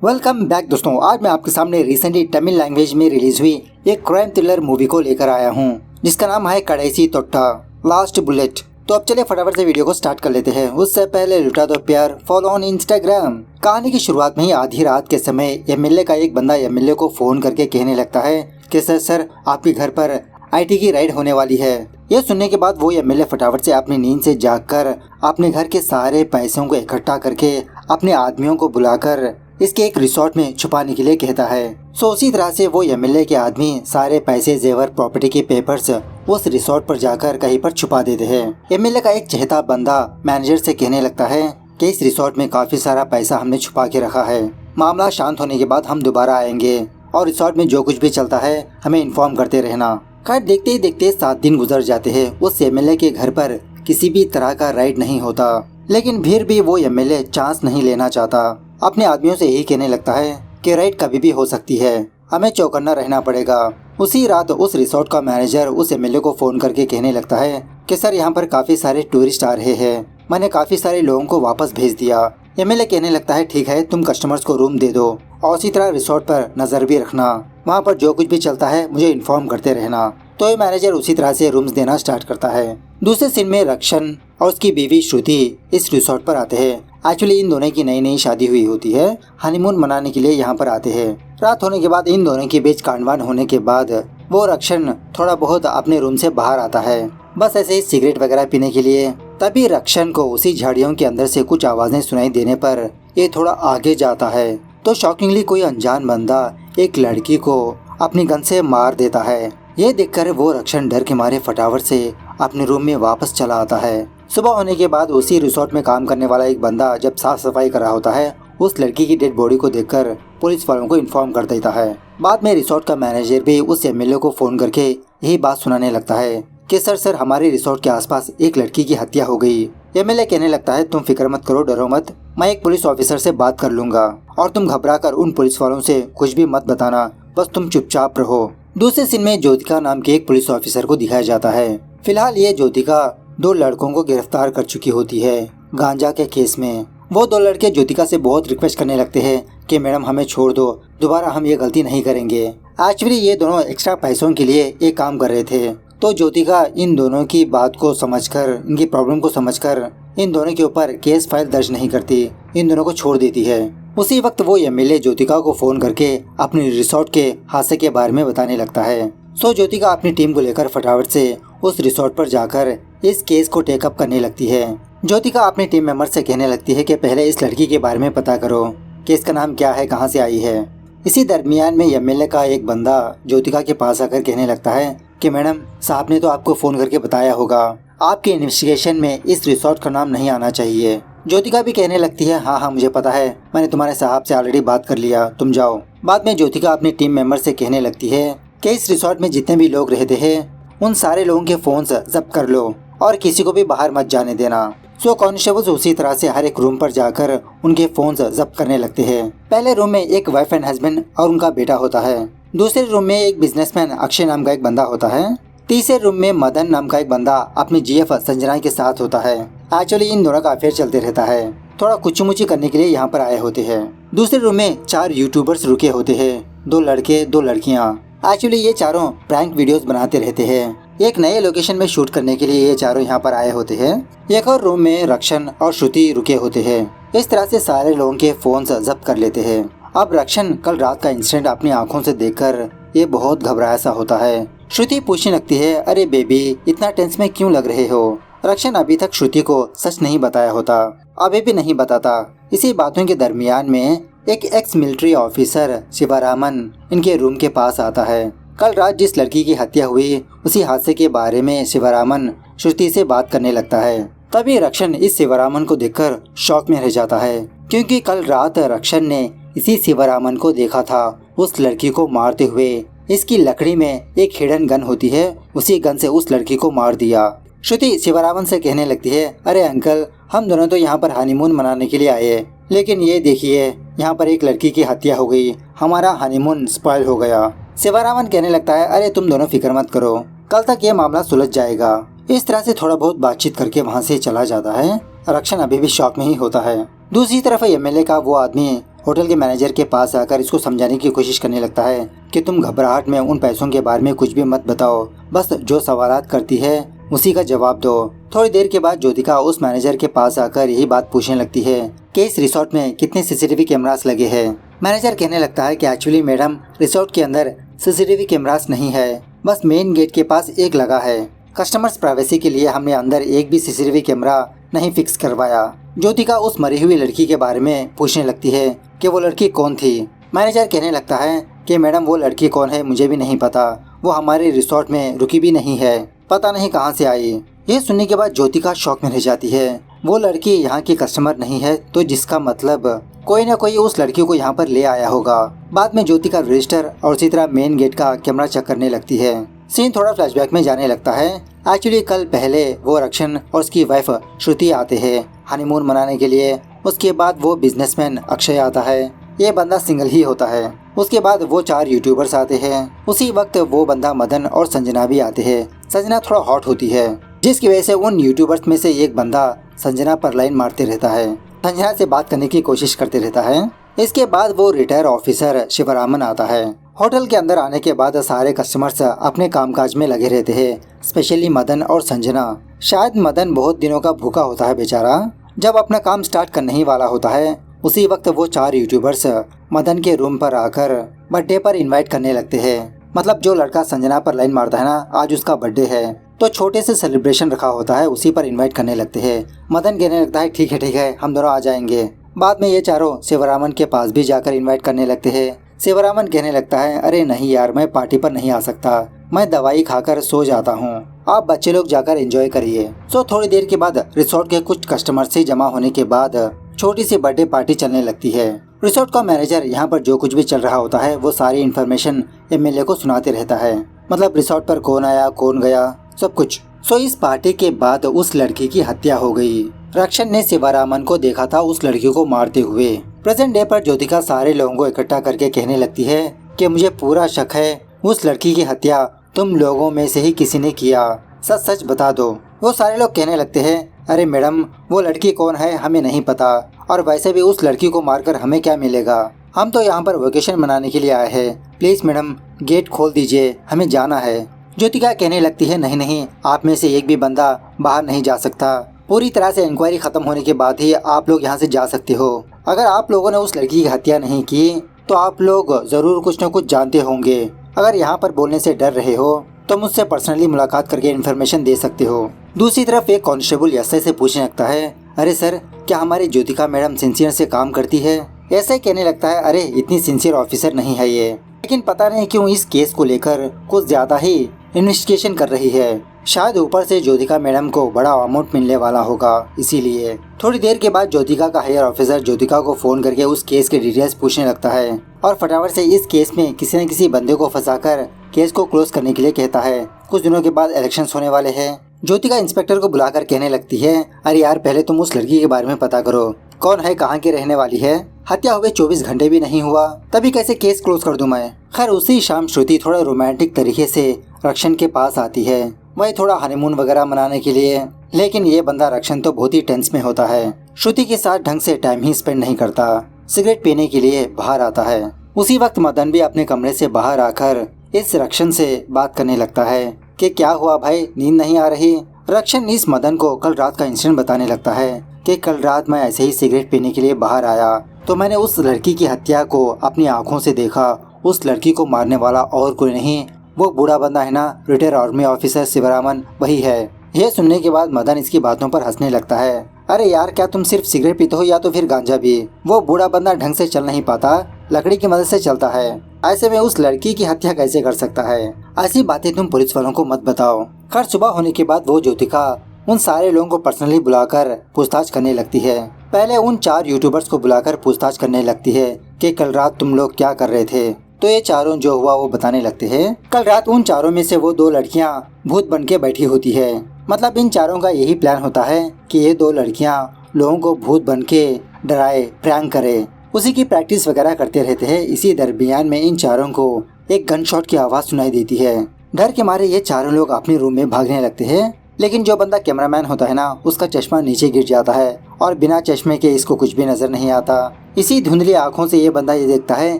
Welcome back दोस्तों। आज मैं आपके सामने रिसेंटली तमिल लैंग्वेज में रिलीज हुई एक क्राइम थ्रिलर मूवी को लेकर आया हूँ, जिसका नाम है कड़ैसी तोट्टा लास्ट बुलेट। तो अब चलिए फटाफट से वीडियो को स्टार्ट कर लेते हैं। उससे पहले लुटा दो प्यार, फॉलो ऑन इंस्टाग्राम। कहानी की शुरुआत में ही आधी रात के समय एमएलए का एक बंदा एमएलए को फोन करके कहने लगता है कि सर आपके घर पर आईटी की राइड होने वाली है। यह सुनने के बाद वो एमएलए फटाफट से अपनी नींद से जागकर अपने घर के सारे पैसों को इकट्ठा करके अपने आदमियों को बुलाकर इसके एक रिसोर्ट में छुपाने के लिए कहता है। उसी तरह से वो एमएलए के आदमी सारे पैसे, जेवर, प्रॉपर्टी के पेपर्स उस रिसोर्ट पर जाकर कहीं पर छुपा देते हैं। एमएलए का एक चहेता बंदा मैनेजर से कहने लगता है कि इस रिसोर्ट में काफी सारा पैसा हमने छुपा के रखा है। मामला शांत होने के बाद हम दोबारा आएंगे और रिसोर्ट में जो कुछ भी चलता है हमें इन्फॉर्म करते रहना। खैर देखते ही देखते 7 दिन गुजर जाते हैं। उस एमएलए के घर पर किसी भी तरह का राइड नहीं होता, लेकिन फिर भी वो एमएलए चांस नहीं लेना चाहता। अपने आदमियों से यही कहने लगता है कि राइड कभी भी हो सकती है, हमें चौकन्ना रहना पड़ेगा। उसी रात उस रिसोर्ट का मैनेजर उस एमएलए को फोन करके कहने लगता है कि सर यहाँ पर काफी सारे टूरिस्ट आ रहे हैं, मैंने काफी सारे लोगों को वापस भेज दिया। एमएलए कहने लगता है ठीक है, तुम कस्टमर्स को रूम दे दो और उसी तरह रिसोर्ट पर नजर भी रखना, वहाँ पर जो कुछ भी चलता है मुझे इन्फॉर्म करते रहना। तो ये मैनेजर उसी तरह से रूम्स देना स्टार्ट करता है। दूसरे सीन में रक्षण और उसकी बीवी श्रुति इस रिसोर्ट पर आते हैं। एक्चुअली इन दोनों की नई शादी हुई होती है, हनीमून मनाने के लिए यहाँ पर आते हैं। रात होने के बाद इन दोनों के बीच कांडवान होने के बाद वो रक्षण थोड़ा बहुत अपने रूम से बाहर आता है, बस ऐसे ही सिगरेट वगैरह पीने के लिए। तभी रक्षण को उसी झाड़ियों के अंदर से कुछ आवाजें सुनाई देने पर ये थोड़ा आगे जाता है तो शॉकिंगली कोई अनजान बंदा एक लड़की को अपनी गन से मार देता है। ये देखकर वो रक्षण डर के मारे फटाफट से अपने रूम में वापस चला आता है। सुबह होने के बाद उसी रिसोर्ट में काम करने वाला एक बंदा जब साफ सफाई कर रहा होता है, उस लड़की की डेड बॉडी को देखकर पुलिस वालों को इन्फॉर्म कर देता है। बाद में रिसोर्ट का मैनेजर भी उस एमएलए को फोन करके यही बात सुनाने लगता है कि सर हमारे रिसोर्ट के आसपास एक लड़की की हत्या हो गई। एमएलए कहने लगता है तुम फिक्र मत करो, डरो मत, मैं एक पुलिस ऑफिसर से बात कर लूंगा और तुम घबरा कर उन पुलिस वालों से कुछ भी मत बताना, बस तुम चुपचाप रहो। दूसरे सीन में ज्योतिका नाम के एक पुलिस ऑफिसर को दिखाया जाता है। फिलहाल ये ज्योतिका 2 लड़कों को गिरफ्तार कर चुकी होती है गांजा के केस में। वो 2 लड़के ज्योतिका से बहुत रिक्वेस्ट करने लगते हैं कि मैडम हमें छोड़ दो, दोबारा हम ये गलती नहीं करेंगे। एक्चुअली ये दोनों एक्स्ट्रा पैसों के लिए एक काम कर रहे थे, तो ज्योतिका इन दोनों की बात को समझकर, इनकी प्रॉब्लम को समझकर इन दोनों के ऊपर केस फाइल दर्ज नहीं करती, इन दोनों को छोड़ देती है। उसी वक्त वो एमएलए ज्योतिका को फोन करके अपने रिसोर्ट के हादसे के बारे में बताने लगता है। ज्योतिका अपनी टीम को लेकर फटाफट से उस रिसोर्ट पर जाकर इस केस को टेकअप करने लगती है। ज्योतिका अपने टीम मेंबर से कहने लगती है कि पहले इस लड़की के बारे में पता करो कि इसका नाम क्या है, कहाँ से आई है। इसी दरमियान में एमएलए का एक बंदा ज्योतिका के पास आकर कहने लगता है कि मैडम साहब ने तो आपको फोन करके बताया होगा, आपके इन्वेस्टिगेशन में इस रिसोर्ट का नाम नहीं आना चाहिए। ज्योतिका भी कहने लगती है हाँ मुझे पता है, मैंने तुम्हारे साहब से ऑलरेडी बात कर लिया, तुम जाओ। बाद में ज्योतिका अपनी टीम मेंबर से कहने लगती है कि इस रिसोर्ट में जितने भी लोग रहते हैं उन सारे लोगों के फोन जब्त कर लो और किसी को भी बाहर मत जाने देना। कॉन्स्टेबल्स उसी तरह से हर एक रूम पर जाकर उनके फोन जब्त करने लगते हैं। पहले रूम में एक वाइफ एंड हस्बैंड और उनका बेटा होता है। दूसरे रूम में एक बिजनेसमैन अक्षय नाम का एक बंदा होता है। तीसरे रूम में मदन नाम का एक बंदा अपनी जीएफ संजना के साथ होता है। एक्चुअली इन दोनों का अफेयर चलते रहता है, थोड़ा कुचमुची करने के लिए यहाँ पर आए होते हैं। दूसरे रूम में 4 यूट्यूबर्स रुके होते हैं, 2 लड़के 2 लड़कियाँ। एक्चुअली ये चारों प्रैंक वीडियोस बनाते रहते हैं। एक नए लोकेशन में शूट करने के लिए ये चारों यहाँ पर आए होते हैं। एक और रूम में रक्षण और श्रुति रुके होते हैं। इस तरह से सारे लोगों के फोन जब्त कर लेते हैं। अब रक्षण कल रात का इंसिडेंट अपनी आंखों से देखकर ये बहुत घबराया सा होता है। श्रुति पूछने लगती है अरे बेबी इतना टेंस में क्यों लग रहे हो। रक्षण अभी तक श्रुति को सच नहीं बताया होता, अभी भी नहीं बताता। इसी बातों के दरमियान में एक एक्स मिलिट्री ऑफिसर शिवरामन इनके रूम के पास आता है। कल रात जिस लड़की की हत्या हुई उसी हादसे के बारे में शिवरामन श्रुति से बात करने लगता है। तभी रक्षण इस शिवरामन को देखकर शॉक में रह जाता है, क्योंकि कल रात रक्षण ने इसी शिवरामन को देखा था उस लड़की को मारते हुए। इसकी लकड़ी में एक हिडन गन होती है, उसी गन से उस लड़की को मार दिया। श्रुति शिवरामन से कहने लगती है अरे अंकल हम दोनों तो यहाँ पर हनीमून मनाने के लिए आए, लेकिन ये देखिए यहाँ पर एक लड़की की हत्या हो गई, हमारा हनीमून स्पॉइल हो गया। शिवरामन कहने लगता है अरे तुम दोनों फिक्र मत करो, कल तक ये मामला सुलझ जाएगा। इस तरह से थोड़ा बहुत बातचीत करके वहाँ से चला जाता है। रक्षण अभी भी शॉक में ही होता है। दूसरी तरफ एमएलए का वो आदमी होटल के मैनेजर के पास आकर इसको समझाने की कोशिश करने लगता है कि तुम घबराहट में उन पैसों के बारे में कुछ भी मत बताओ, बस जो सवालात करती है उसी का जवाब दो। थोड़ी देर के बाद ज्योतिका उस मैनेजर के पास आकर यही बात पूछने लगती है कि इस रिसोर्ट में कितने सीसीटीवी कैमरास लगे हैं। मैनेजर कहने लगता है कि एक्चुअली मैडम, रिसोर्ट के अंदर सीसीटीवी कैमरास नहीं है, बस मेन गेट के पास एक लगा है। कस्टमर्स प्राइवेसी के लिए हमने अंदर एक भी सीसीटीवी कैमरा नहीं फिक्स करवाया। ज्योतिका उस मरी हुई लड़की के बारे में पूछने लगती है कि वो लड़की कौन थी। मैनेजर कहने लगता है कि मैडम, वो लड़की कौन है मुझे भी नहीं पता, वो हमारे रिसोर्ट में रुकी भी नहीं है, पता नहीं कहाँ से आई। ये सुनने के बाद ज्योतिका शॉक में रह जाती है। वो लड़की यहाँ की कस्टमर नहीं है, तो जिसका मतलब कोई ना कोई उस लड़की को यहाँ पर ले आया होगा। बाद में ज्योतिका रजिस्टर और इसी तरह मेन गेट का कैमरा चेक करने लगती है। सीन थोड़ा फ्लैशबैक में जाने लगता है। एक्चुअली कल पहले वो रक्षण और उसकी वाइफ श्रुति आते हैं हनीमून मनाने के लिए। उसके बाद वो बिजनेसमैन अक्षय आता है, ये बंदा सिंगल ही होता है। उसके बाद वो 4 यूट्यूबर्स आते हैं। उसी वक्त वो बंदा मदन और संजना भी आते हैं। संजना थोड़ा हॉट होती है, जिसकी वजह से उन यूट्यूबर्स में से एक बंदा संजना पर लाइन मारते रहता है, संजना से बात करने की कोशिश करते रहता है। इसके बाद वो रिटायर ऑफिसर शिवरामन आता है। होटल के अंदर आने के बाद सारे कस्टमर्स अपने कामकाज में लगे रहते हैं, स्पेशली मदन और संजना। शायद मदन बहुत दिनों का भूखा होता है बेचारा। जब अपना काम स्टार्ट करने ही वाला होता है, उसी वक्त वो 4 यूट्यूबर्स मदन के रूम पर आकर बर्थडे पर इनवाइट करने लगते हैं। मतलब जो लड़का संजना पर लाइन मारता है ना, आज उसका बर्थडे है, तो छोटे से सेलिब्रेशन रखा होता है, उसी पर इनवाइट करने लगते हैं। मदन कहने लगता है ठीक है हम दोनों आ जाएंगे। बाद में ये चारों शिवरामन के पास भी जाकर इनवाइट करने लगते हैं। शिवरामन कहने लगता है अरे नहीं यार, मैं पार्टी पर नहीं आ सकता, मैं दवाई खाकर सो जाता हूँ, आप बच्चे लोग जाकर एंजॉय करिए। सो थोड़ी देर के बाद रिसोर्ट के कुछ कस्टमर से जमा होने के बाद छोटी सी बर्थडे पार्टी चलने लगती है। रिसोर्ट का मैनेजर यहाँ पर जो कुछ भी चल रहा होता है वो सारी इन्फॉर्मेशन एमएलए को सुनाते रहता है। मतलब रिसोर्ट पर कौन आया कौन गया सब कुछ। सो इस पार्टी के बाद उस लड़की की हत्या हो गई। रक्षण ने शिवरामन को देखा था उस लड़की को मारते हुए। प्रेजेंट डे पर ज्योतिका सारे लोगों को इकट्ठा करके कहने लगती है कि मुझे पूरा शक है उस लड़की की हत्या तुम लोगों में से ही किसी ने किया, सच सच बता दो। वो सारे लोग कहने लगते हैं अरे मैडम, वो लड़की कौन है हमें नहीं पता, और वैसे भी उस लड़की को मारकर हमें क्या मिलेगा, हम तो यहाँ पर वेकेशन मनाने के लिए आए हैं, प्लीज मैडम गेट खोल दीजिए, हमें जाना है। ज्योतिका कहने लगती है नहीं, आप में से एक भी बंदा बाहर नहीं जा सकता, पूरी तरह से इंक्वायरी खत्म होने के बाद ही आप लोग यहाँ से जा सकते हो। अगर आप लोगों ने उस लड़की की हत्या नहीं की तो आप लोग जरूर कुछ न कुछ जानते होंगे। अगर यहाँ पर बोलने से डर रहे हो तो मुझसे पर्सनली मुलाकात करके इन्फॉर्मेशन दे सकते हो। दूसरी तरफ एक कांस्टेबल एसआई से पूछने लगता है अरे सर, क्या हमारी ज्योतिका मैडम सिंसियर से काम करती है? एसआई कहने लगता है अरे इतनी सिंसियर ऑफिसर नहीं है ये, लेकिन पता नहीं क्यों इस केस को लेकर कुछ ज्यादा ही इन्वेस्टिगेशन कर रही है। शायद ऊपर से ज्योतिका मैडम को बड़ा अमाउंट मिलने वाला होगा, इसीलिए। थोड़ी देर के बाद ज्योतिका का हायर ऑफिसर ज्योतिका को फोन करके उस केस के डिटेल्स पूछने लगता है और फटाफट से इस केस में किसी न किसी बंदे को फंसाकर केस को क्लोज करने के लिए कहता है। कुछ दिनों के बाद इलेक्शंस होने वाले हैं। ज्योतिका इंस्पेक्टर को बुलाकर कहने लगती है अरे यार, पहले तुम उस लड़की के बारे में पता करो, कौन है, कहाँ की रहने वाली है, हत्या हुए 24 घंटे भी नहीं हुआ, तभी कैसे केस क्लोज कर दूं मैं। खैर उसी शाम श्रुति थोड़ा रोमांटिक तरीके से रक्षण के पास आती है, वही थोड़ा हनीमून वगैरह मनाने के लिए। लेकिन ये बंदा रक्षण तो बहुत ही टेंस में होता है, श्रुति के साथ ढंग से टाइम ही स्पेंड नहीं करता, सिगरेट पीने के लिए बाहर आता है। उसी वक्त मदन भी अपने कमरे से बाहर आकर इस रक्षण से बात करने लगता है कि क्या हुआ भाई, नींद नहीं आ रही। रक्षण इस मदन को कल रात का इंसिडेंट बताने लगता है कि कल रात मैं ऐसे ही सिगरेट पीने के लिए बाहर आया तो मैंने उस लड़की की हत्या को अपनी आंखों से देखा। उस लड़की को मारने वाला और कोई नहीं, वो बूढ़ा बंदा है ना, रिटायर आर्मी ऑफिसर शिवरामन, वही है। यह सुनने के बाद मदन इसकी बातों पर हंसने लगता है। अरे यार, क्या तुम सिर्फ सिगरेट पीते हो या तो फिर गांजा भी? वो बूढ़ा बंदा ढंग से चल नहीं पाता, लकड़ी की मदद से चलता है, ऐसे में उस लड़की की हत्या कैसे कर सकता है? ऐसी बातें तुम पुलिस वालों को मत बताओ। खैर सुबह होने के बाद वो ज्योतिका उन सारे लोगों को पर्सनली बुलाकर पूछताछ करने लगती है। पहले उन 4 यूट्यूबर्स को बुलाकर पूछताछ करने लगती है कि कल रात तुम लोग क्या कर रहे थे। तो ये चारों जो हुआ वो बताने लगते हैं। कल रात उन चारों में से वो 2 लड़कियां भूत बन के बैठी होती है। मतलब इन चारों का यही प्लान होता है कि ये 2 लड़कियां लोगों को भूत बन के डराए, प्रैंक करे, उसी की प्रैक्टिस वगैरह करते रहते हैं। इसी दरमियान में इन चारों को एक गन शॉट की आवाज़ सुनाई देती है। डर के मारे ये चारों लोग अपने रूम में भागने लगते हैं। लेकिन जो बंदा कैमरामैन होता है ना, उसका चश्मा नीचे गिर जाता है और बिना चश्मे के इसको कुछ भी नजर नहीं आता। इसी धुंधली आंखों से ये बंदा ये देखता है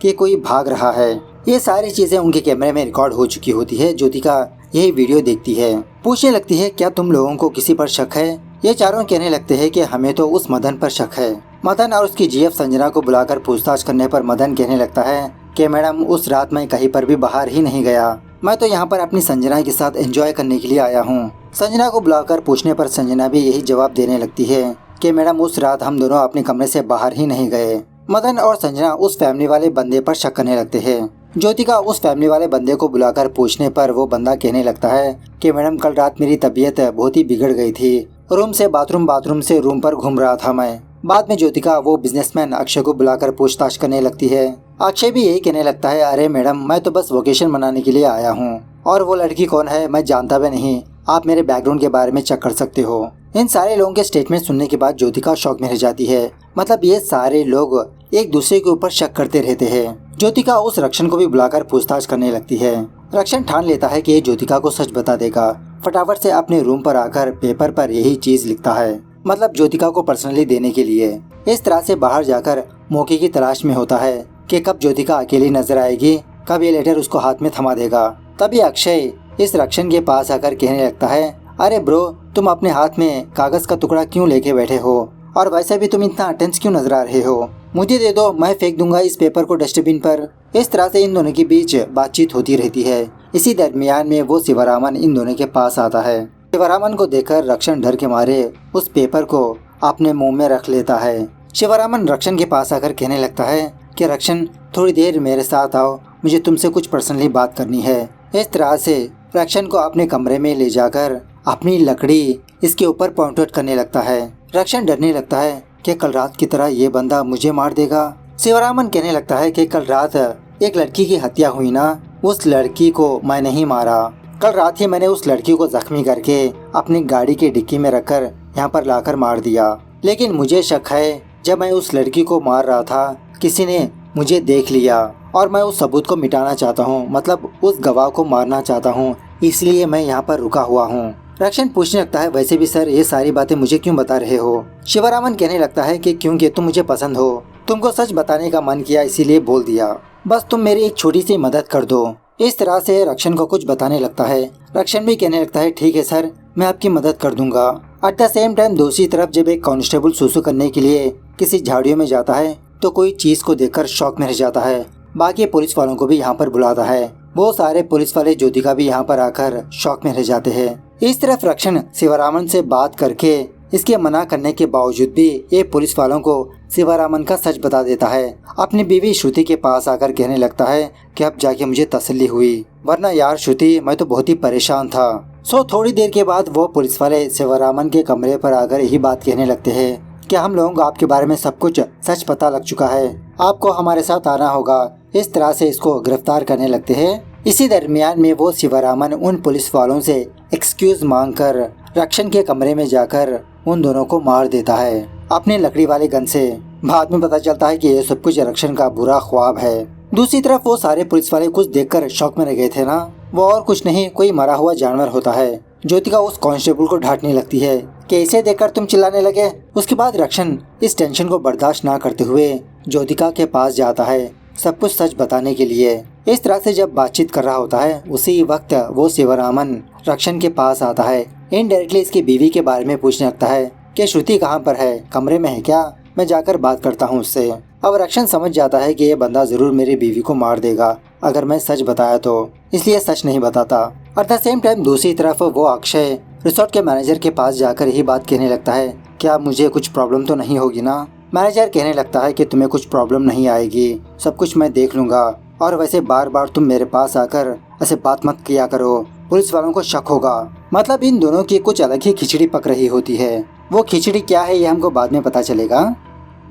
कि कोई भाग रहा है। ये सारी चीजें उनके कैमरे में रिकॉर्ड हो चुकी होती है। ज्योतिका यही वीडियो देखती है, पूछने लगती है क्या तुम लोगों को किसी पर शक है? ये चारों कहने लगते हैं कि हमें तो उस मदन पर शक है। मदन और उसकी जीएफ संजना को बुलाकर पूछताछ करने पर मदन कहने लगता है कि मैडम उस रात मैं कहीं पर भी बाहर ही नहीं गया, मैं तो यहाँ पर अपनी संजना के साथ एंजॉय करने के लिए आया हूँ। संजना को बुलाकर पूछने पर संजना भी यही जवाब देने लगती है कि मैडम उस रात हम दोनों अपने कमरे से बाहर ही नहीं गए। मदन और संजना उस फैमिली वाले बंदे पर शक करने लगते हैं। ज्योतिका उस फैमिली वाले बंदे को बुलाकर पूछने पर वो बंदा कहने लगता है कि मैडम कल रात मेरी तबीयत बहुत ही बिगड़ गई थी, रूम से बाथरूम, बाथरूम से रूम पर घूम रहा था मैं। बाद में ज्योतिका वो बिजनेसमैन अक्षय को बुलाकर पूछताछ करने लगती है। अक्षय भी यही कहने लगता है अरे मैडम मैं तो बस वेकेशन मनाने के लिए आया हूँ और वो लड़की कौन है मैं जानता भी नहीं, आप मेरे बैकग्राउंड के बारे में चेक कर सकते हो। इन सारे लोगों के स्टेटमेंट सुनने के बाद ज्योतिका शॉक में रह जाती है। मतलब ये सारे लोग एक दूसरे के ऊपर शक करते रहते हैं। ज्योतिका उस रक्षण को भी बुलाकर पूछताछ करने लगती है। रक्षण ठान लेता है कि ये ज्योतिका को सच बता देगा। फटाफट से अपने रूम पर आकर पेपर पर यही चीज लिखता है, मतलब ज्योतिका को पर्सनली देने के लिए। इस तरह से बाहर जाकर मौके की तलाश में होता है कि कब ज्योतिका अकेली नजर आएगी, कब ये लेटर उसको हाथ में थमा देगा। तभी अक्षय इस रक्षण के पास आकर कहने लगता है अरे ब्रो तुम अपने हाथ में कागज का टुकड़ा क्यों लेके बैठे हो, और वैसे भी तुम इतना टेंस क्यों नजर आ रहे हो, मुझे दे दो मैं फेंक दूंगा इस पेपर को डस्टबिन पर। इस तरह से इन दोनों के बीच बातचीत होती रहती है। इसी दरमियान में वो शिवरामन इन दोनों के पास आता है। शिवरामन को देखकर रक्षण डर के मारे उस पेपर को अपने मुंह में रख लेता है। शिवरामन रक्षण के पास आकर कहने लगता है कि रक्षण थोड़ी देर मेरे साथ आओ, मुझे तुमसे कुछ पर्सनली बात करनी है। इस तरह से रक्षण को अपने कमरे में ले जाकर अपनी लकड़ी इसके ऊपर पॉइंट आउट करने लगता है। रक्षण डरने लगता है कि कल रात की तरह ये बंदा मुझे मार देगा। शिवरामन कहने लगता है कि कल रात एक लड़की की हत्या हुई ना, उस लड़की को मैं नहीं मारा। कल रात ही मैंने उस लड़की को जख्मी करके अपनी गाड़ी की डिक्की में रखकर यहाँ पर लाकर मार दिया। लेकिन मुझे शक है जब मैं उस लड़की को मार रहा था किसी ने मुझे देख लिया और मैं उस सबूत को मिटाना चाहता हूँ, मतलब उस गवाह को मारना चाहता हूँ, इसलिए मैं यहाँ पर रुका हुआ हूँ। रक्षण पूछने लगता है वैसे भी सर ये सारी बातें मुझे क्यों बता रहे हो? शिवरामन कहने लगता है कि क्योंकि तुम मुझे पसंद हो, तुमको सच बताने का मन किया इसीलिए बोल दिया, बस तुम मेरी एक छोटी सी मदद कर दो। इस तरह से रक्षण को कुछ बताने लगता है। रक्षण भी कहने लगता है ठीक है सर मैं आपकी मदद कर दूंगा। एट द सेम टाइम दूसरी तरफ जब एक कांस्टेबल सुसु करने के लिए किसी झाड़ियों में जाता है तो कोई चीज को देखकर शॉक में रह जाता है। बाकी पुलिस वालों को भी यहाँ पर बुलाता है। वो सारे पुलिस वाले ज्योतिका भी यहाँ पर आकर शॉक में रह जाते हैं। इस तरफ रक्षण शिवरामन से बात करके इसके मना करने के बावजूद भी ये पुलिस वालों को शिवरामन का सच बता देता है। अपनी बीवी श्रुति के पास आकर कहने लगता है कि अब जाके मुझे तसल्ली हुई, वरना यार श्रुति मैं तो बहुत ही परेशान था। थोड़ी देर के बाद वो पुलिस वाले शिवरामन के कमरे पर आकर यही बात कहने लगते हैं कि हम लोगों को आपके बारे में सब कुछ सच पता लग चुका है, आपको हमारे साथ आना होगा। इस तरह से इसको गिरफ्तार करने लगते हैं। इसी दरमियान में वो शिवरामन उन पुलिस वालों से एक्सक्यूज मांगकर रक्षण के कमरे में जाकर उन दोनों को मार देता है अपने लकड़ी वाले गन से। बाद में पता चलता है कि ये सब कुछ रक्षण का बुरा ख्वाब है। दूसरी तरफ वो सारे पुलिस वाले कुछ देखकर शौक में रह गए थे ना, वो और कुछ नहीं कोई मरा हुआ जानवर होता है। ज्योतिका उस कांस्टेबल को डांटने लगती है कि इसे देखकर तुम चिल्लाने लगे। उसके बाद रक्षण इस टेंशन को बर्दाश्त ना करते हुए ज्योतिका के पास जाता है सब कुछ सच बताने के लिए। इस तरह से जब बातचीत कर रहा होता है उसी वक्त वो शिवरामन रक्षण के पास आता है। इनडायरेक्टली इसकी बीवी के बारे में पूछने लगता है कि श्रुति कहाँ पर है, कमरे में है क्या, मैं जाकर बात करता हूँ उससे। अब रक्षण समझ जाता है कि ये बंदा जरूर मेरी बीवी को मार देगा अगर मैं सच बताया तो, इसलिए सच नहीं बताता। एट द सेम टाइम दूसरी तरफ वो अक्षय रिसोर्ट के मैनेजर के पास जाकर यही बात कहने लगता है क्या मुझे कुछ प्रॉब्लम तो नहीं होगी ना। मैनेजर कहने लगता है कि तुम्हें कुछ प्रॉब्लम नहीं आएगी, सब कुछ मैं देख लूंगा, और वैसे बार बार तुम मेरे पास आकर ऐसे बात मत किया करो, पुलिस वालों को शक होगा। मतलब इन दोनों की कुछ अलग ही खिचड़ी पक रही होती है। वो खिचड़ी क्या है ये हमको बाद में पता चलेगा।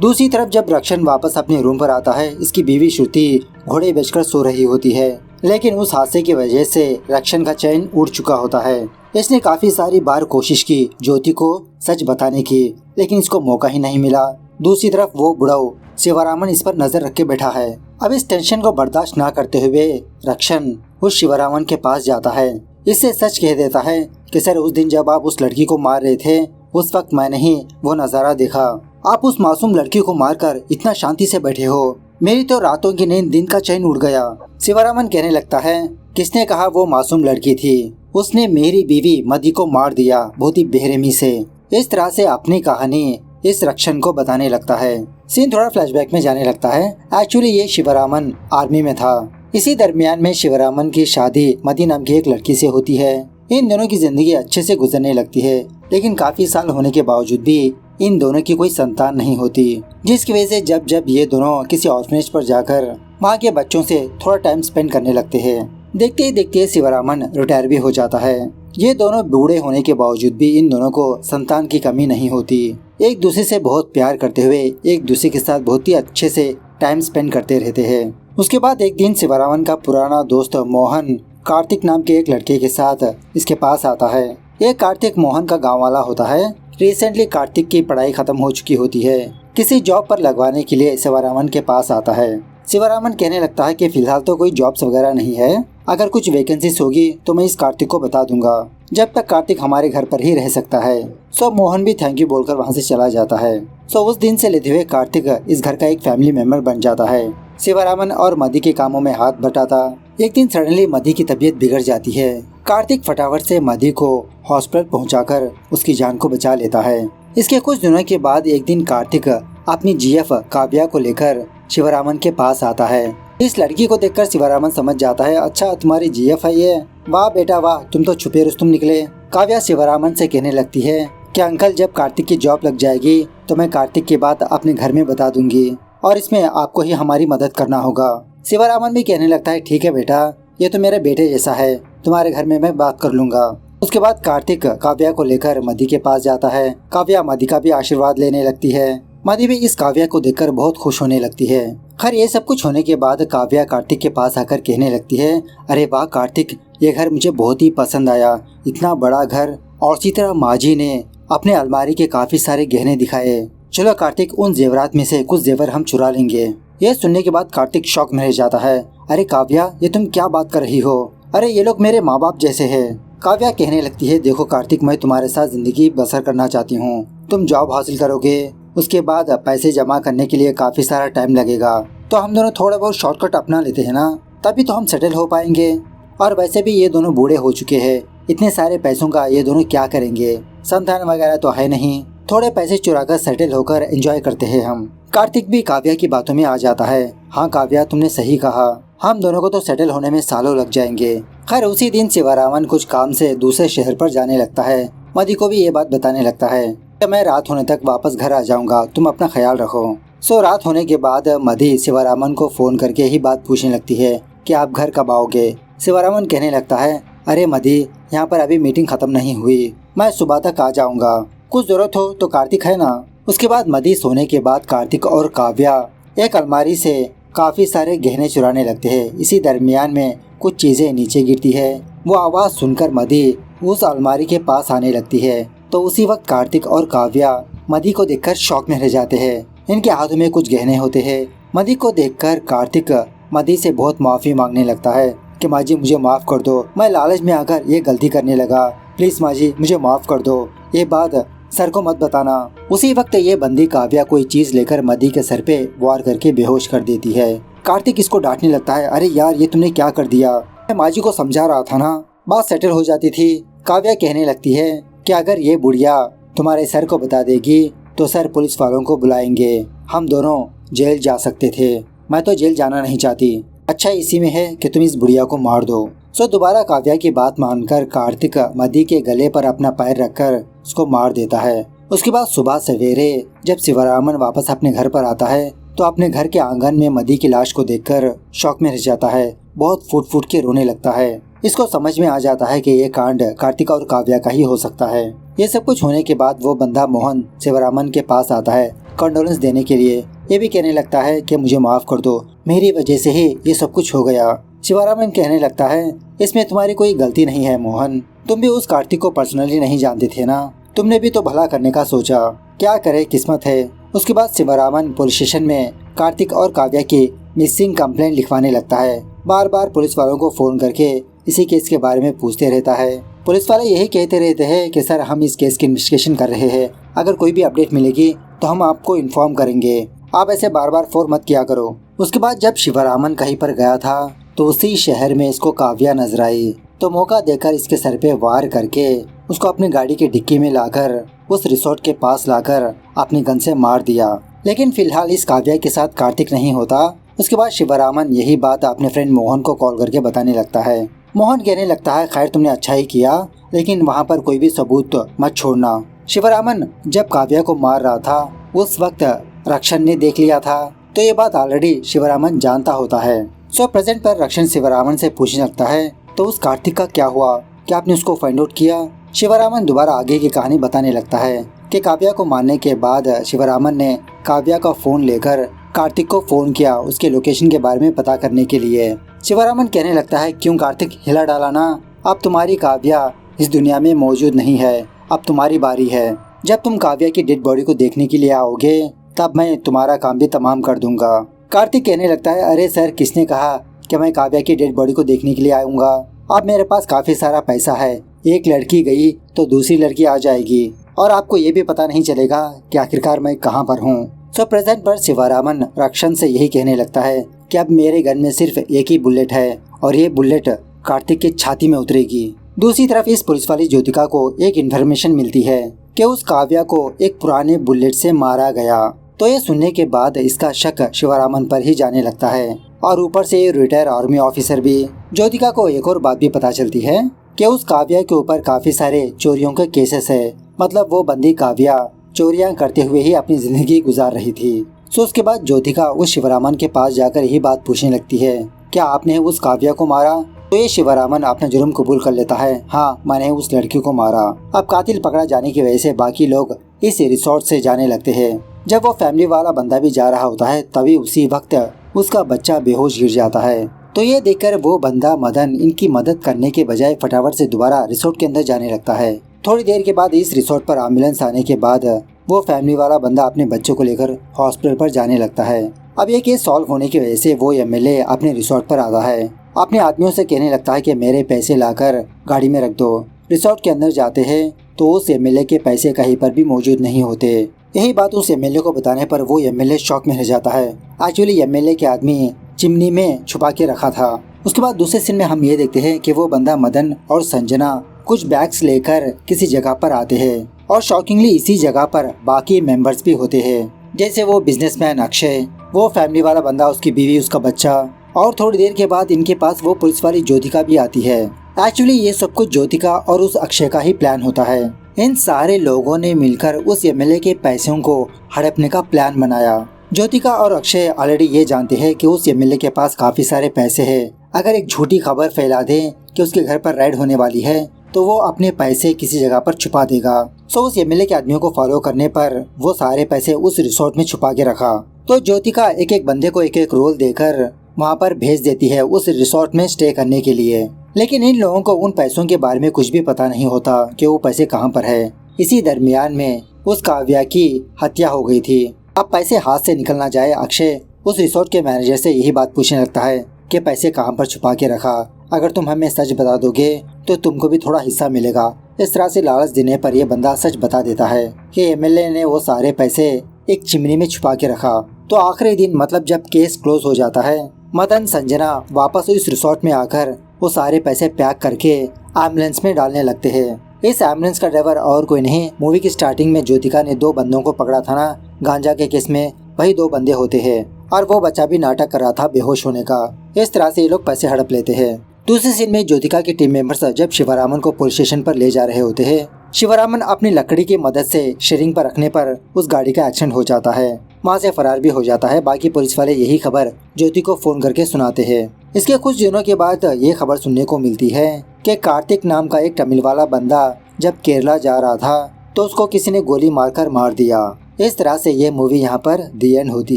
दूसरी तरफ जब रक्षण वापस अपने रूम पर आता है इसकी बीवी श्रुति घोड़े बेचकर सो रही होती है, लेकिन उस हादसे की वजह से रक्षण का चैन उड़ चुका होता है। इसने काफी सारी बार कोशिश की ज्योति को सच बताने की, लेकिन इसको मौका ही नहीं मिला। दूसरी तरफ वो बुढ़ाऊ शिवरामन इस पर नजर रख के बैठा है। अब इस टेंशन को बर्दाश्त ना करते हुए रक्षण उस शिवरामन के पास जाता है। इससे सच कह देता है कि सर उस दिन जब आप उस लड़की को मार रहे थे उस वक्त मैंने ही वो नज़ारा देखा। आप उस मासूम लड़की को मारकर इतना शांति से बैठे हो, मेरी तो रातों की नींद दिन का चैन उड़ गया। शिवरामन कहने लगता है, किसने कहा वो मासूम लड़की थी? उसने मेरी बीवी मदी को मार दिया बहुत ही बेरहमी से। इस तरह से अपनी कहानी इस रक्षण को बताने लगता है। सीन थोड़ा फ्लैशबैक में जाने लगता है। एक्चुअली ये शिवरामन आर्मी में था। इसी दरमियान में शिवरामन की शादी मदी नाम की एक लड़की से होती है। इन दोनों की जिंदगी अच्छे से गुजरने लगती है, लेकिन काफी साल होने के बावजूद भी इन दोनों की कोई संतान नहीं होती, जिसकी वजह से जब जब ये दोनों किसी ऑर्फनेज पर जाकर वहाँ के बच्चों से थोड़ा टाइम स्पेंड करने लगते हैं। देखते ही देखते शिवरामन रिटायर भी हो जाता है। ये दोनों बूढ़े होने के बावजूद भी इन दोनों को संतान की कमी नहीं होती। एक दूसरे से बहुत प्यार करते हुए एक दूसरे के साथ बहुत ही अच्छे से टाइम स्पेंड करते रहते हैं। उसके बाद एक दिन शिवरामन का पुराना दोस्त मोहन कार्तिक नाम के एक लड़के के साथ इसके पास आता है। ये कार्तिक मोहन का गाँव वाला होता है। रिसेंटली कार्तिक की पढ़ाई खत्म हो चुकी होती है। किसी जॉब पर लगवाने के लिए शिवरामन के पास आता है। शिवरामन कहने लगता है कि फिलहाल तो कोई जॉब्स वगैरह नहीं है, अगर कुछ वैकेंसीज होगी तो मैं इस कार्तिक को बता दूंगा। जब तक कार्तिक हमारे घर पर ही रह सकता है। सो मोहन भी थैंक यू बोलकर वहाँ से चला जाता है। सो उस दिन से लेते हुए कार्तिक इस घर का एक फैमिली मेंबर बन जाता है। शिवरामन और मदी के कामों में हाथ बटाता। एक दिन सडनली मदी की तबीयत बिगड़ जाती है। कार्तिक फटाफट से मदी को हॉस्पिटल पहुंचाकर उसकी जान को बचा लेता है। इसके कुछ दिनों के बाद एक दिन कार्तिक अपनी जीएफ काव्या को लेकर शिवरामन के पास आता है। इस लड़की को देखकर शिवरामन समझ जाता है, अच्छा तुम्हारी जीएफ है ये? वाह बेटा वाह, तुम तो छुपे रुस्तम निकले। काव्या शिवरामन से कहने लगती है कि अंकल जब कार्तिक की जॉब लग जाएगी तो मैं कार्तिक की बात अपने घर में बता दूंगी और इसमें आपको ही हमारी मदद करना होगा। शिवरामन भी कहने लगता है, ठीक है बेटा, ये तो मेरे बेटे जैसा है, तुम्हारे घर में मैं बात कर लूंगा। उसके बाद कार्तिक काव्या को लेकर मदी के पास जाता है। काव्या मदी का भी आशीर्वाद लेने लगती है। मदी भी इस काव्या को देखकर बहुत खुश होने लगती है। खैर ये सब कुछ होने के बाद काव्या कार्तिक के पास आकर कहने लगती है, अरे वाह कार्तिक, ये घर मुझे बहुत ही पसंद आया, इतना बड़ा घर, और इसी तरह माजी ने अपने अलमारी के काफी सारे गहने दिखाए। चलो कार्तिक, उन जेवरात में से कुछ जेवर हम चुरा लेंगे। यह सुनने के बाद कार्तिक शॉक में रह जाता है। अरे काव्या, ये तुम क्या बात कर रही हो? अरे ये लोग मेरे माँ बाप जैसे है। काव्या कहने लगती है, देखो कार्तिक, मैं तुम्हारे साथ जिंदगी बसर करना चाहती हूँ। तुम जॉब हासिल करोगे, उसके बाद पैसे जमा करने के लिए काफी सारा टाइम लगेगा, तो हम दोनों थोड़ा बहुत शॉर्टकट अपना लेते हैं ना, तभी तो हम सेटल हो पाएंगे। और वैसे भी ये दोनों बूढ़े हो चुके हैं, इतने सारे पैसों का ये दोनों क्या करेंगे? संतान वगैरह तो है नहीं, थोड़े पैसे चुराकर सेटल होकर एंजॉय करते हैं हम। कार्तिक भी काव्या की बातों में आ जाता है। हाँ काव्या, तुमने सही कहा, हम दोनों को तो सेटल होने में सालों लग जाएंगे। खैर उसी दिन शिवरामन कुछ काम से दूसरे शहर पर जाने लगता है। मदी को भी ये बात बताने लगता है कि मैं रात होने तक वापस घर आ जाऊंगा, तुम अपना ख्याल रखो। सो रात होने के बाद मदी शिवरामन को फोन करके ही बात पूछने लगती है कि आप घर कब आओगे। शिवरामन कहने लगता है, अरे मदी, यहाँ पर अभी मीटिंग खत्म नहीं हुई, मैं सुबह तक आ जाऊंगा, कुछ जरूरत हो तो कार्तिक है ना। उसके बाद मदी सोने के बाद कार्तिक और काव्या एक अलमारी से काफी सारे गहने चुराने लगते हैं। इसी दरमियान में कुछ चीजें नीचे गिरती है। वो आवाज सुनकर मदी उस अलमारी के पास आने लगती है, तो उसी वक्त कार्तिक और काव्या मदी को देखकर शॉक में रह जाते हैं। इनके हाथों में कुछ गहने होते हैं। मदी को देखकर कार्तिक मदी से बहुत माफी मांगने लगता है कि माँ जी मुझे माफ कर दो, मैं लालच में आकर ये गलती करने लगा, प्लीज माँ जी मुझे माफ कर दो, ये बात सर को मत बताना। उसी वक्त ये बंदी काव्या कोई चीज लेकर मदी के सर पे वार करके बेहोश कर देती है। कार्तिक इसको डांटने लगता है, अरे यार ये तुमने क्या कर दिया, मैं माँ जी को समझा रहा था ना, बात सेटल हो जाती थी। काव्या कहने लगती है कि अगर ये बुढ़िया तुम्हारे सर को बता देगी तो सर पुलिस वालों को बुलाएंगे, हम दोनों जेल जा सकते थे, मैं तो जेल जाना नहीं चाहती, अच्छा इसी में है कि तुम इस बुढ़िया को मार दो। सो दोबारा काव्या की बात मानकर कार्तिक मदी के गले पर अपना पैर रखकर उसको मार देता है। उसके बाद सुबह सवेरे जब शिवरामन वापस अपने घर पर आता है तो अपने घर के आंगन में मदी की लाश को देखकर शौक में रह जाता है, बहुत फूट फूट के रोने लगता है। इसको समझ में आ जाता है कि ये कांड कार्तिक और काव्या का ही हो सकता है। ये सब कुछ होने के बाद वो बंदा मोहन शिवरामन के पास आता है कंडोलेंस देने के लिए। ये भी कहने लगता है कि मुझे माफ कर दो, मेरी वजह से ही ये सब कुछ हो गया। शिवरामन कहने लगता है, इसमें तुम्हारी कोई गलती नहीं है मोहन, तुम भी उस कार्तिक को पर्सनली नहीं जानते थे ना, तुमने भी तो भला करने का सोचा, क्या करे किस्मत है। उसके बाद शिवरामन पुलिस स्टेशन में कार्तिक और काव्या की मिसिंग कंप्लेंट लिखवाने लगता है। बार बार पुलिस वालों को फोन करके इसी केस के बारे में पूछते रहता है। पुलिस वाले यही कहते रहते हैं कि सर हम इस केस की इन्वेस्टिगेशन कर रहे हैं, अगर कोई भी अपडेट मिलेगी तो हम आपको इन्फॉर्म करेंगे, आप ऐसे बार बार फोन मत किया करो। उसके बाद जब शिवरामन कहीं पर गया था तो उसी शहर में इसको काव्या नजर आई, तो मौका देकर इसके सर पे वार करके उसको अपनी गाड़ी की डिक्की में लाकर उस रिसोर्ट के पास लाकर अपनी गन से मार दिया। लेकिन फिलहाल इस काव्या के साथ कार्तिक नहीं होता। उसके बाद शिवरामन यही बात अपने फ्रेंड मोहन को कॉल करके बताने लगता है। मोहन कहने लगता है खैर तुमने अच्छा ही किया, लेकिन वहाँ पर कोई भी सबूत मत छोड़ना। शिवरामन जब काव्या को मार रहा था उस वक्त रक्षण ने देख लिया था, तो ये बात ऑलरेडी शिवरामन जानता होता है। सो प्रेजेंट पर रक्षण शिवरामन से पूछने लगता है तो उस कार्तिक का क्या हुआ, क्या आपने उसको फाइंड आउट किया। शिवरामन दोबारा आगे की कहानी बताने लगता है कि काव्या को मारने के बाद शिवरामन ने काव्या का फोन लेकर कार्तिक को फोन किया उसके लोकेशन के बारे में पता करने के लिए। शिवरामन कहने लगता है क्यों कार्तिक, हिला डाला ना, अब तुम्हारी काव्या इस दुनिया में मौजूद नहीं है, अब तुम्हारी बारी है। जब तुम काव्या की डेड बॉडी को देखने के लिए आओगे तब मैं तुम्हारा काम भी तमाम कर दूंगा। कार्तिक कहने लगता है अरे सर किसने कहा कि मैं काव्या की डेड बॉडी को देखने के लिए आऊँगा, अब मेरे पास काफ़ी सारा पैसा है, एक लड़की गई तो दूसरी लड़की आ जाएगी और आपको ये भी पता नहीं चलेगा कि आखिरकार मैं कहाँ पर हूँ। सो प्रेजेंट पर शिवरामन रक्षण से यही कहने लगता है कि अब मेरे गन में सिर्फ एक ही बुलेट है और ये बुलेट कार्तिक की छाती में उतरेगी। दूसरी तरफ इस पुलिस वाली ज्योतिका को एक इन्फॉर्मेशन मिलती है कि उस काव्या को एक पुराने बुलेट से मारा गया, तो ये सुनने के बाद इसका शक शिवरामन पर ही जाने लगता है। और ऊपर से रिटायर आर्मी ऑफिसर भी। ज्योतिका को एक और बात भी पता चलती है कि उस काव्या के ऊपर काफी सारे चोरियों के केसेस है, मतलब वो बंदी काव्या चोरियां करते हुए ही अपनी जिंदगी गुजार रही थी। सो उसके बाद ज्योतिका उस शिवरामन के पास जाकर यही बात पूछने लगती है क्या आपने उस काव्या को मारा। तो ये शिवरामन अपना जुर्म कबूल कर लेता है, हाँ मैंने उस लड़की को मारा। अब कातिल पकड़ा जाने की वजह से बाकी लोग इस रिसोर्ट से जाने लगते हैं। जब वो फैमिली वाला बंदा भी जा रहा होता है तभी उसी वक्त उसका बच्चा बेहोश गिर जाता है। तो ये देखकर वो बंदा मदन इनकी मदद करने के बजाय फटाफट से दोबारा रिसोर्ट के अंदर जाने लगता है। थोड़ी देर के बाद इस रिसोर्ट पर एम्बुलेंस आने के बाद वो फैमिली वाला बंदा अपने बच्चों को लेकर हॉस्पिटल पर जाने लगता है। अब ये केस सॉल्व होने की वजह से वो एमएलए अपने रिसोर्ट पर आता है, अपने आदमियों से कहने लगता है कि मेरे पैसे लाकर गाड़ी में रख दो। रिसोर्ट के अंदर जाते हैं तो उस एमएलए के पैसे कहीं पर भी मौजूद नहीं होते। यही बात उस एमएलए को बताने पर वो एमएलए शॉक में रह जाता है। एक्चुअली एमएलए के आदमी चिमनी में छुपा के रखा था। उसके बाद दूसरे सीन में हम ये देखते हैं कि वो बंदा मदन और संजना कुछ बैग्स लेकर किसी जगह पर आते हैं और शॉकिंगली इसी जगह पर बाकी मेंबर्स भी होते हैं, जैसे वो बिजनेसमैन अक्षय, वो फैमिली वाला बंदा, उसकी बीवी, उसका बच्चा। और थोड़ी देर के बाद इनके पास वो पुलिस वाली ज्योतिका भी आती है। एक्चुअली ये सब कुछ ज्योतिका और उस अक्षय का ही प्लान होता है। इन सारे लोगों ने मिलकर उस एमएलए के पैसों को हड़पने का प्लान बनाया। ज्योतिका और अक्षय ऑलरेडी ये जानते हैं कि उस एमएलए के पास काफी सारे पैसे हैं। अगर एक झूठी खबर फैला दें कि उसके घर पर रेड होने वाली है तो वो अपने पैसे किसी जगह पर छुपा देगा। सो उस एमएलए के आदमियों को फॉलो करने पर वो सारे पैसे उस रिसोर्ट में छुपा के रखा। तो ज्योतिका एक एक बंदे को एक एक रोल देकर वहाँ पर भेज देती है उस रिसोर्ट में स्टे करने के लिए। लेकिन इन लोगों को उन पैसों के बारे में कुछ भी पता नहीं होता कि वो पैसे कहाँ पर है। इसी दरमियान में उस काव्या की हत्या हो गई थी। अब पैसे हाथ से निकल ना जाए, अक्षय उस रिसोर्ट के मैनेजर से यही बात पूछने लगता है कि पैसे कहाँ पर छुपा के रखा, अगर तुम हमें सच बता दोगे तो तुमको भी थोड़ा हिस्सा मिलेगा। इस तरह से लालच देने पर यह बंदा सच बता देता है कि एमएलए ने वो सारे पैसे एक चिमनी में छुपा के रखा। तो आखिरी दिन, मतलब जब केस क्लोज हो जाता है, मदन संजना वापस इस रिसोर्ट में आकर वो सारे पैसे पैक करके एम्बुलेंस में डालने लगते हैं। इस एम्बुलेंस का ड्राइवर और कोई नहीं, मूवी की स्टार्टिंग में ज्योतिका ने 2 बंदों को पकड़ा था ना गांजा के केस में, वही 2 बंदे होते हैं। और वो बच्चा भी नाटक कर रहा था बेहोश होने का। इस तरह से ये लोग पैसे हड़प लेते हैं। दूसरे सीन में ज्योतिका के टीम मेंबर्स जब शिवरामन को पुलिस स्टेशन पर ले जा रहे होते हैं, शिवरामन अपनी लकड़ी की मदद से शेयरिंग पर रखने पर उस गाड़ी का एक्सीडेंट हो जाता है, वहाँ से फरार भी हो जाता है। बाकी पुलिस वाले यही खबर ज्योति को फोन करके सुनाते हैं। इसके कुछ दिनों के बाद ये खबर सुनने को मिलती है कि कार्तिक नाम का एक तमिल वाला बंदा जब केरला जा रहा था तो उसको किसी ने गोली मारकर मार दिया। इस तरह से ये मूवी यहाँ पर दी एंड होती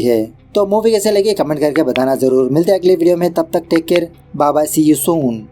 है। तो मूवी कैसे लगी कमेंट करके बताना जरूर। मिलते हैं अगले वीडियो में, तब तक take care, bye bye, see you soon.